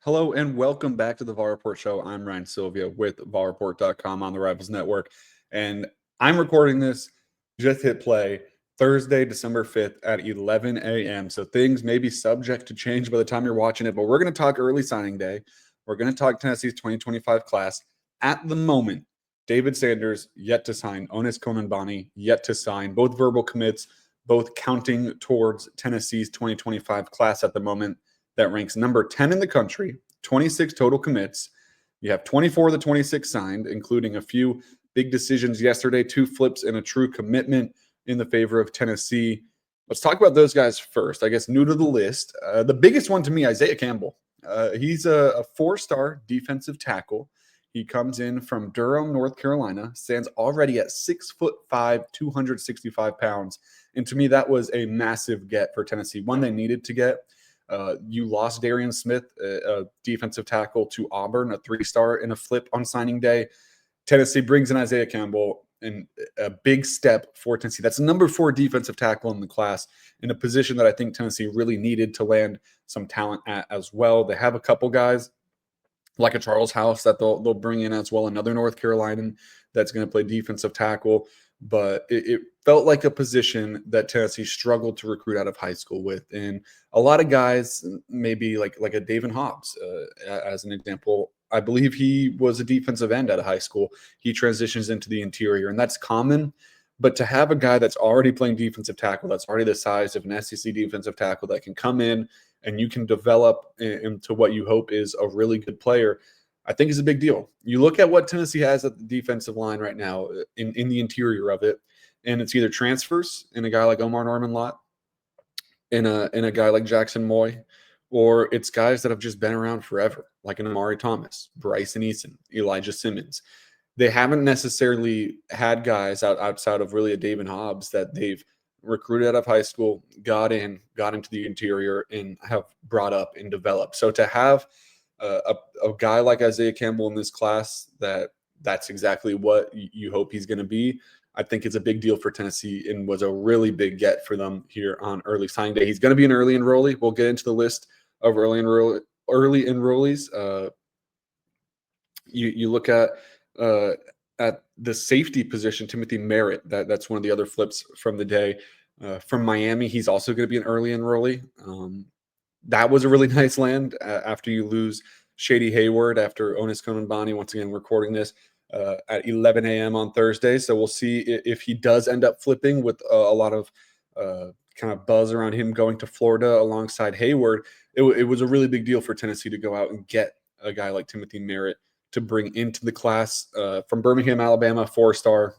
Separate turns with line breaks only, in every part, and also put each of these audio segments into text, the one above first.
Hello and welcome back to the VolReport Show. I'm Ryan Sylvia with VolReport.com on the Rivals Network. And I'm recording this, just hit play, Thursday, December 5th at 11 a.m. So things may be subject to change by the time you're watching it, but we're going to talk early signing day. We're going to talk Tennessee's 2025 class. At the moment, David Sanders yet to sign, Onis Konanbani yet to sign, both verbal commits, both counting towards Tennessee's 2025 class at the moment. That ranks number 10 in the country, 26 total commits. You have 24 of the 26 signed, including a few big decisions yesterday, 2 flips and a true commitment in the favor of Tennessee. Let's talk about those guys first. I guess new to the list. The biggest one to me, Isaiah Campbell. He's a 4-star defensive tackle. He comes in from Durham, North Carolina, stands already at 6'5", 265 pounds. And to me, that was a massive get for Tennessee, one they needed to get. You lost Darian Smith, a defensive tackle, to Auburn, a 3-star in a flip on signing day. Tennessee brings in Isaiah Campbell, and a big step for Tennessee. That's number 4 defensive tackle in the class, in a position that I think Tennessee really needed to land some talent at as well. They have a couple guys like a Charles House that they'll bring in as well, another North Carolinian that's going to play defensive tackle. But it felt like a position that Tennessee struggled to recruit out of high school with. And a lot of guys, maybe like a David Hobbs, as an example, I believe he was a defensive end out of high school. He transitions into the interior, and that's common. But to have a guy that's already playing defensive tackle, that's already the size of an SEC defensive tackle, that can come in and you can develop into what you hope is a really good player, I think is a big deal. You look at what Tennessee has at the defensive line right now in the interior of it, and it's either transfers in a guy like Omar Norman-Lott, in a guy like Jackson Moy, or it's guys that have just been around forever, like an Amari Thomas, Bryson Eason, Elijah Simmons. They haven't necessarily had guys outside of really a David Hobbs that they've recruited out of high school, got into the interior, and have brought up and developed. So to have a guy like Isaiah Campbell in this class, that's exactly what you hope he's going to be, I think it's a big deal for Tennessee and was a really big get for them here on early signing day. He's going to be an early enrollee. We'll get into the list of early enrollees. You look at the safety position, Timothy Merritt. That's one of the other flips from the day. From Miami, he's also going to be an early enrollee. That was a really nice land after you lose Shady Hayward, after Onis Konanbani, once again recording this at 11 a.m. on Thursday. So we'll see if he does end up flipping, with a lot of kind of buzz around him going to Florida alongside Hayward. It was a really big deal for Tennessee to go out and get a guy like Timothy Merritt to bring into the class from Birmingham, Alabama, 4-star.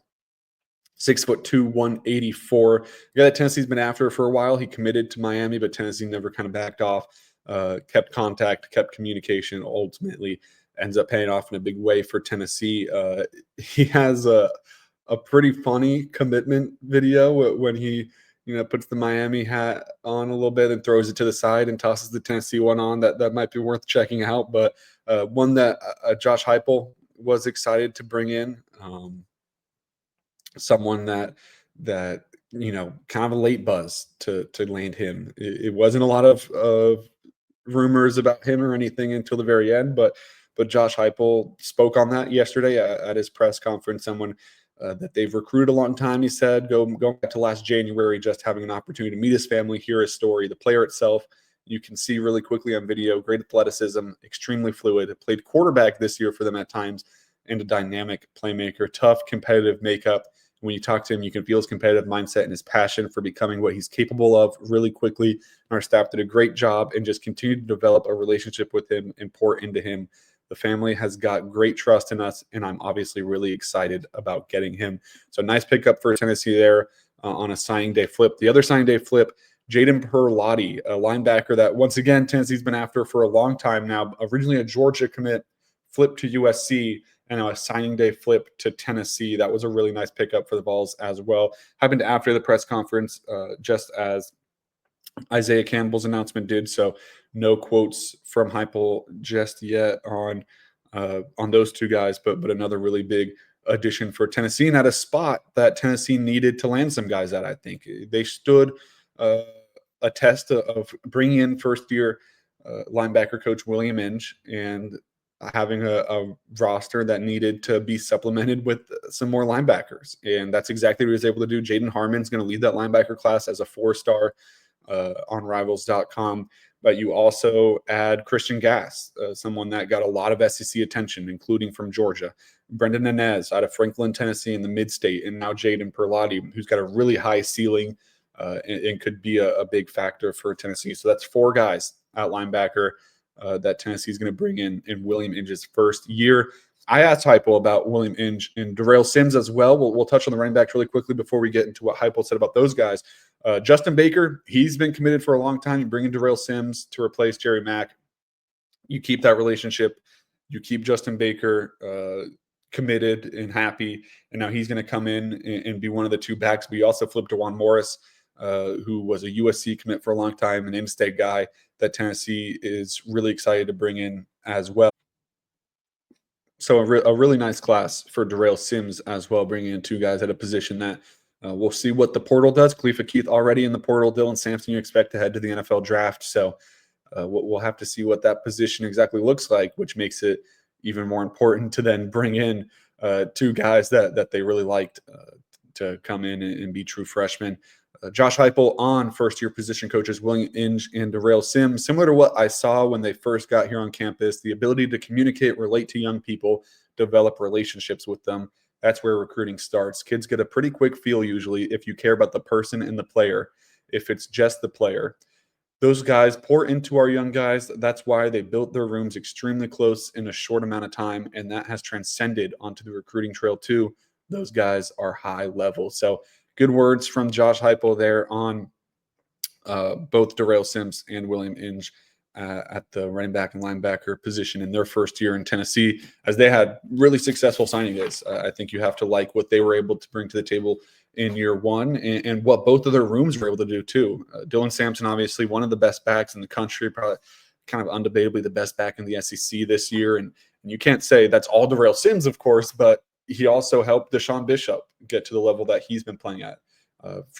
6'2", 184. The guy that Tennessee's been after for a while. He committed to Miami, but Tennessee never kind of backed off, kept contact, kept communication, ultimately ends up paying off in a big way for Tennessee. He has a pretty funny commitment video when he puts the Miami hat on a little bit and throws it to the side and tosses the Tennessee one on. That might be worth checking out. But one that Josh Heupel was excited to bring in. Someone that kind of a late buzz to land him. It wasn't a lot of rumors about him or anything until the very end, but Josh Heupel spoke on that yesterday at his press conference. Someone that they've recruited a long time, he said, going back to last January, just having an opportunity to meet his family, hear his story. The player itself, you can see really quickly on video, great athleticism, extremely fluid, played quarterback this year for them at times, and a dynamic playmaker, tough, competitive makeup. When you talk to him, you can feel his competitive mindset and his passion for becoming what he's capable of really quickly. And our staff did a great job and just continued to develop a relationship with him and pour into him. The family has got great trust in us, and I'm obviously really excited about getting him. So nice pickup for Tennessee there on a signing day flip. The other signing day flip, Jaden Perlotti, a linebacker that, once again, Tennessee's been after for a long time now. Originally a Georgia commit, flipped to USC, and a signing day flip to Tennessee. That was a really nice pickup for the Vols as well. Happened after the press conference, just as Isaiah Campbell's announcement did. So no quotes from Heupel just yet on those two guys, but another really big addition for Tennessee, and at a spot that Tennessee needed to land some guys at. I think they stood a test of bringing in first-year linebacker coach William Inge, and having a roster that needed to be supplemented with some more linebackers. And that's exactly what he was able to do. Jaden Harmon's going to lead that linebacker class as a 4-star on rivals.com. But you also add Christian Gass, someone that got a lot of SEC attention, including from Georgia. Brendan Inez out of Franklin, Tennessee in the mid-state, and now Jaden Perlotti, who's got a really high ceiling and could be a big factor for Tennessee. So that's 4 guys at linebacker that Tennessee is going to bring in William Inge's first year. I asked Heupel about William Inge and Darrell Sims as well. We'll touch on the running backs really quickly before we get into what Heupel said about those guys. Justin Baker, he's been committed for a long time. You bring in Darrell Sims to replace Jerry Mack. You keep that relationship. You keep Justin Baker committed and happy. And now he's going to come in and be one of the 2 backs. But you also flipped to Juan Morris, who was a USC commit for a long time, an in-state guy that Tennessee is really excited to bring in as well. So a really nice class for Darrell Sims as well, bringing in 2 guys at a position that we'll see what the portal does. Khalifa Keith already in the portal. Dylan Sampson, you expect to head to the NFL draft. So we'll have to see what that position exactly looks like, which makes it even more important to then bring in 2 guys that they really liked to come in and be true freshmen. Josh Heupel on first-year position coaches William Inge and Darrell Sims. Similar to what I saw when they first got here on campus, the ability to communicate, relate to young people, develop relationships with them. That's where recruiting starts. Kids get a pretty quick feel usually if you care about the person and the player. If it's just the player, those guys pour into our young guys. That's why they built their rooms extremely close in a short amount of time, and that has transcended onto the recruiting trail too. Those guys are high level. So good words from Josh Heupel there on both Darrell Sims and William Inge at the running back and linebacker position in their first year in Tennessee, as they had really successful signing days. I think you have to like what they were able to bring to the table in year one and what both of their rooms were able to do too. Dylan Sampson, obviously one of the best backs in the country, probably kind of undebatably the best back in the SEC this year. And you can't say that's all Darrell Sims, of course, but he also helped Deshaun Bishop get to the level that he's been playing at.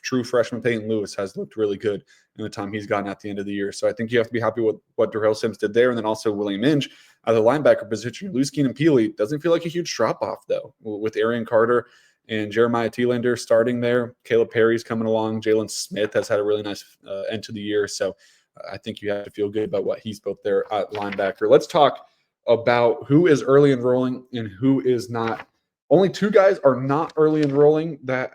True freshman Peyton Lewis has looked really good in the time he's gotten at the end of the year. So I think you have to be happy with what Darrell Sims did there. And then also William Inge at the linebacker position. Lose Keenan Peely doesn't feel like a huge drop-off, though, with Arian Carter and Jeremiah Thielander starting there. Caleb Perry's coming along. Jalen Smith has had a really nice end to the year. So I think you have to feel good about what he's built there at linebacker. Let's talk about who is early enrolling and who is not. Only 2 guys are not early enrolling that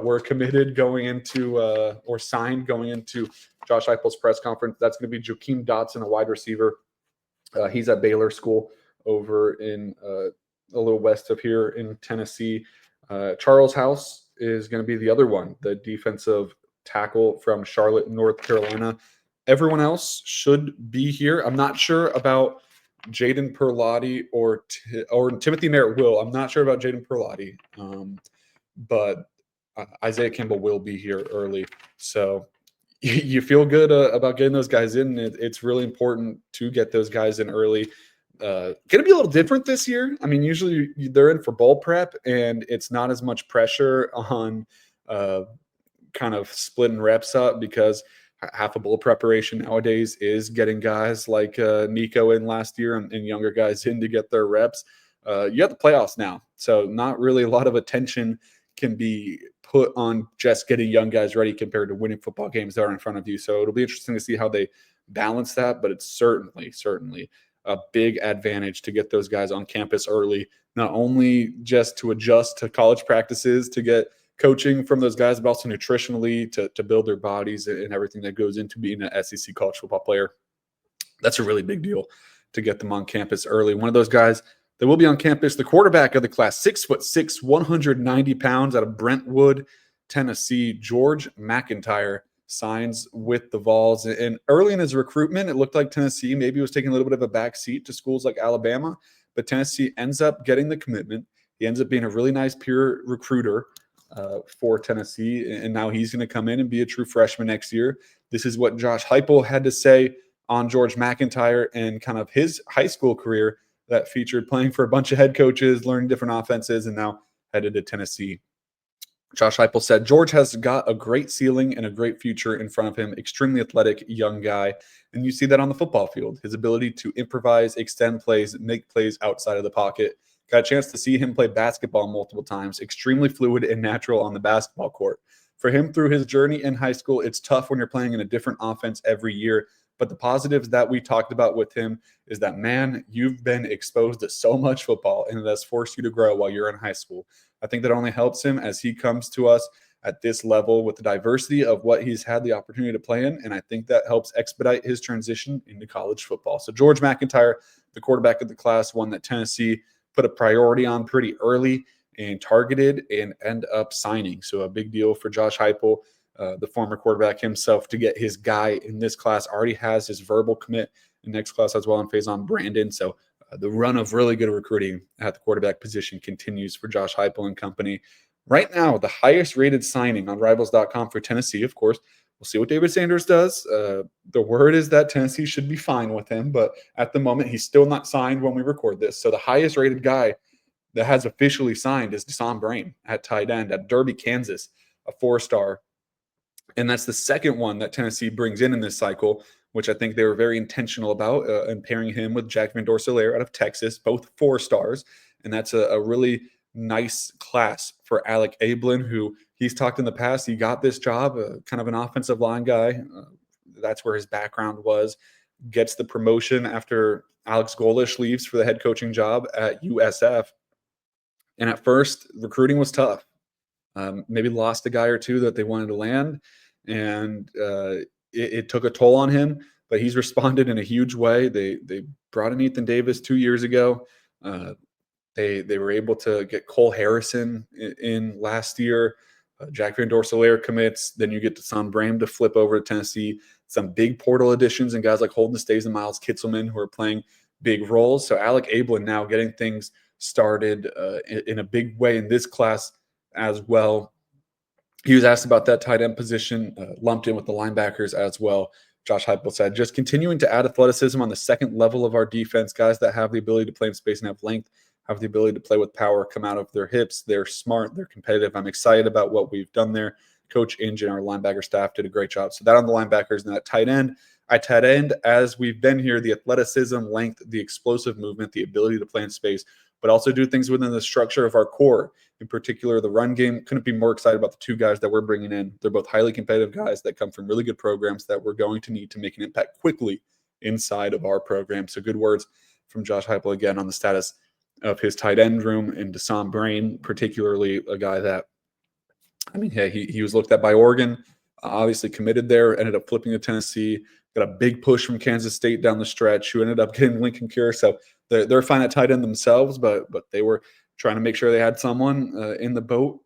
were committed going into or signed going into Josh Heupel's press conference. That's going to be Jakeem Dotson, a wide receiver. He's at Baylor School over in a little west of here in Tennessee. Charles House is going to be the other one, the defensive tackle from Charlotte, North Carolina. Everyone else should be here. I'm not sure about Jaden Perlotti or Timothy Merritt-Will. I'm not sure about Jaden Perlotti, but Isaiah Campbell will be here early. So you feel good about getting those guys in. It's really important to get those guys in early. Going to be a little different this year. I mean, usually they're in for bowl prep, and it's not as much pressure on kind of splitting reps up because half of bowl preparation nowadays is getting guys like Nico in last year and younger guys in to get their reps. You have the playoffs now, so not really a lot of attention can be put on just getting young guys ready compared to winning football games that are in front of you. So it'll be interesting to see how they balance that, but it's certainly a big advantage to get those guys on campus early, not only just to adjust to college practices, to get coaching from those guys, but also nutritionally to build their bodies and everything that goes into being an SEC college football player. That's a really big deal to get them on campus early. One of those guys that will be on campus, the quarterback of the class, 6'6", 190 pounds, out of Brentwood, Tennessee, George McIntyre signs with the Vols. And early in his recruitment, it looked like Tennessee maybe was taking a little bit of a back seat to schools like Alabama, but Tennessee ends up getting the commitment. He ends up being a really nice peer recruiter for Tennessee, and now he's going to come in and be a true freshman next year. This is what Josh Heupel had to say on George McIntyre and kind of his high school career that featured playing for a bunch of head coaches, learning different offenses, and now headed to Tennessee. Josh Heupel said, George has got a great ceiling and a great future in front of him. Extremely athletic, young guy. And you see that on the football field. His ability to improvise, extend plays, make plays outside of the pocket. Got a chance to see him play basketball multiple times. Extremely fluid and natural on the basketball court. For him through his journey in high school, it's tough when you're playing in a different offense every year. But the positives that we talked about with him is that, man, you've been exposed to so much football and it has forced you to grow while you're in high school. I think that only helps him as he comes to us at this level with the diversity of what he's had the opportunity to play in. And I think that helps expedite his transition into college football. So George McIntyre, the quarterback of the class, one that Tennessee put a priority on pretty early and targeted and end up signing. So a big deal for Josh Heupel, the former quarterback himself, to get his guy in this class. Already has his verbal commit in next class as well, and Faison Brandon. So the run of really good recruiting at the quarterback position continues for Josh Heupel and company. Right now, the highest rated signing on Rivals.com for Tennessee, of course. We'll see what David Sanders does. The word is that Tennessee should be fine with him, but at the moment, he's still not signed when we record this. So the highest rated guy that has officially signed is Deshaun Brain at tight end at Derby, Kansas, a 4-star. And that's the second one that Tennessee brings in this cycle, which I think they were very intentional about, and pairing him with Jack Van Dorselaer out of Texas, both 4-stars. And that's a really nice class for Alec Ablin, who he's talked in the past. He got this job, kind of an offensive line guy. That's where his background was. Gets the promotion after Alex Golish leaves for the head coaching job at USF. And at first, recruiting was tough. Maybe lost a guy or two that they wanted to land, and it took a toll on him. But he's responded in a huge way. They brought in Ethan Davis 2 years ago. They were able to get Cole Harrison in last year. Jack Van Dorselaer commits. Then you get to Deshaun Brain to flip over to Tennessee. Some big portal additions and guys like Holden Stays and Miles Kitzelman who are playing big roles. So Alec Ablin now getting things started in a big way in this class as well. He was asked about that tight end position, lumped in with the linebackers as well. Josh Heupel said, just continuing to add athleticism on the second level of our defense, guys that have the ability to play in space and have length, have the ability to play with power, come out of their hips. They're smart. They're competitive. I'm excited about what we've done there. Coach Inge and our linebacker staff did a great job. So that on the linebackers and that tight end. At tight end, as we've been here, the athleticism, length, the explosive movement, the ability to play in space, but also do things within the structure of our core. In particular, the run game. Couldn't be more excited about the two guys that we're bringing in. They're both highly competitive guys that come from really good programs that we're going to need to make an impact quickly inside of our program. So good words from Josh Heupel again on the status of his tight end room, and Deshaun Brain, particularly a guy that, I mean, hey, he was looked at by Oregon, obviously committed there, ended up flipping to Tennessee, got a big push from Kansas State down the stretch, who ended up getting Lincoln Cure. So they're fine at tight end themselves, but they were trying to make sure they had someone in the boat.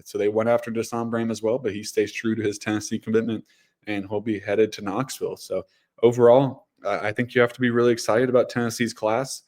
So they went after Deshaun Brain as well, but he stays true to his Tennessee commitment, and he'll be headed to Knoxville. So overall, I think you have to be really excited about Tennessee's class.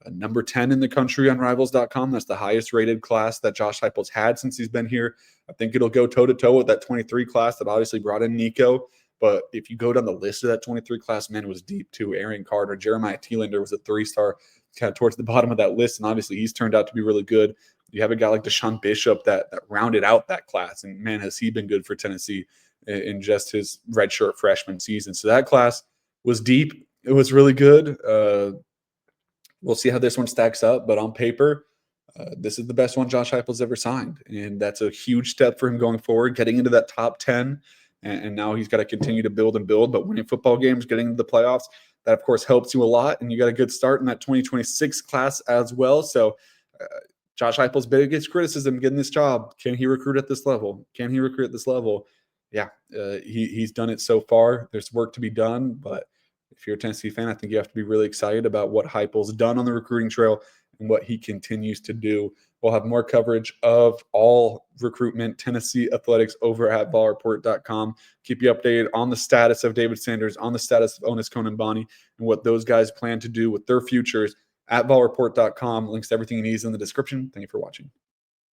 Number 10 in the country on Rivals.com. That's the highest rated class that Josh Heupel's had since he's been here. I think it'll go toe-to-toe with that 23 class that obviously brought in Nico. But if you go down the list of that 23 class, man, it was deep too. Aaron Carter, Jeremiah Thielander was a 3-star, kind of towards the bottom of that list. And obviously he's turned out to be really good. You have a guy like Deshaun Bishop that rounded out that class. And man, has he been good for Tennessee in just his redshirt freshman season. So that class was deep. It was really good. We'll see how this one stacks up, but on paper, this is the best one Josh Heupel's ever signed, and that's a huge step for him going forward, getting into that top 10, and now he's got to continue to build and build, but winning football games, getting into the playoffs, that, of course, helps you a lot, and you got a good start in that 2026 class as well. So Josh Heupel's biggest criticism getting this job, can he recruit at this level? Can he recruit at this level? Yeah, he's done it so far. There's work to be done, but if you're a Tennessee fan, I think you have to be really excited about what Heupel's done on the recruiting trail and what he continues to do. We'll have more coverage of all recruitment, Tennessee athletics over at VolReport.com. Keep you updated on the status of David Sanders, on the status of Onis Conan-Bonnie, and what those guys plan to do with their futures at VolReport.com. Links to everything you need is in the description. Thank you for watching.